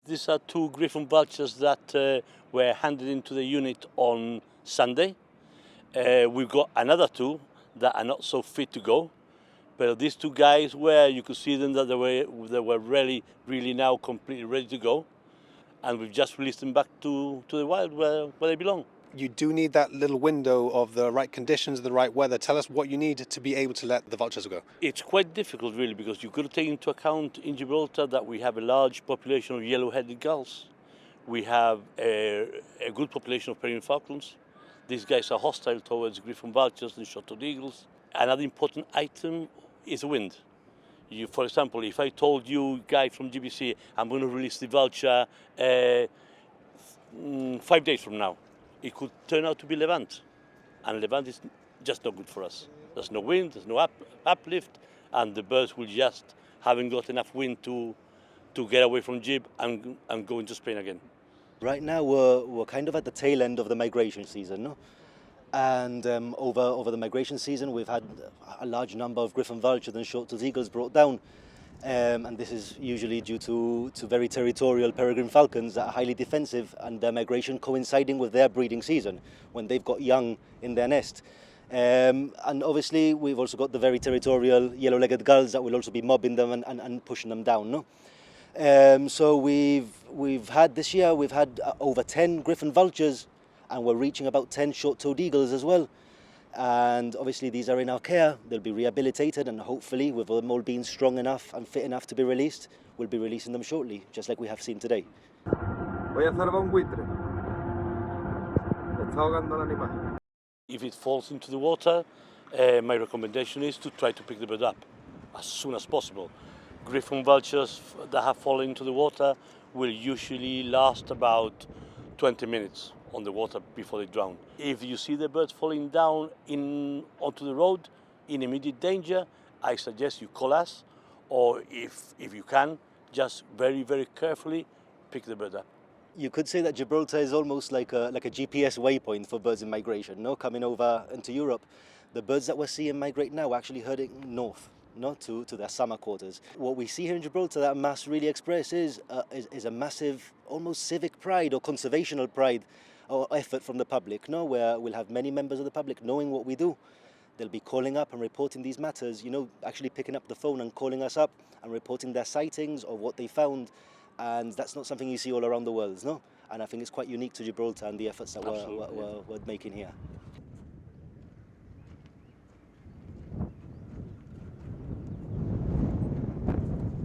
These are two Griffon vultures that were handed into the unit on Sunday. We've got another two that are not so fit to go. But these two guys you could see them that they were really now completely ready to go. And we've just released them back to the wild where they belong. You do need that little window of the right conditions, the right weather. Tell us what you need to be able to let the vultures go. It's quite difficult really, because you've got to take into account in Gibraltar that we have a large population of yellow-headed gulls. We have a good population of peregrine falcons. These guys are hostile towards Griffon vultures and short-toed eagles. Another important item is the wind. For example, if I told you, guy from GBC, I'm going to release the vulture 5 days from now, it could turn out to be Levant. And Levant is just not good for us. There's no wind, there's no uplift, and the birds will just haven't got enough wind to get away from Gib and go into Spain again. Right now we're kind of at the tail end of the migration season, no? And over the migration season we've had a large number of Griffon vultures and short-toed eagles brought down. And this is usually due to very territorial peregrine falcons that are highly defensive, and their migration coinciding with their breeding season when they've got young in their nest. And obviously we've also got the very territorial yellow-legged gulls that will also be mobbing them and pushing them down. No? So we've had this year over 10 Griffon vultures, and we're reaching about 10 short-toed eagles as well. And obviously these are in our care. They'll be rehabilitated, and hopefully, with them all being strong enough and fit enough to be released, we'll be releasing them shortly, just like we have seen today. If it falls into the water, my recommendation is to try to pick the bird up as soon as possible. Griffon vultures that have fallen into the water will usually last about 20 minutes on the water before they drown. If you see the birds falling down onto the road in immediate danger, I suggest you call us, or if you can, just very, very carefully pick the bird up. You could say that Gibraltar is almost like a GPS waypoint for birds in migration, no? Coming over into Europe. The birds that we're seeing migrate now are actually heading north, to their summer quarters. What we see here in Gibraltar that mass really expresses is a massive, almost civic pride or conservational pride or effort from the public, no? Where we'll have many members of the public knowing what we do. They'll be calling up and reporting these matters, actually picking up the phone and calling us up and reporting their sightings or what they found. And that's not something you see all around the world, no? And I think it's quite unique to Gibraltar and the efforts that we're making here.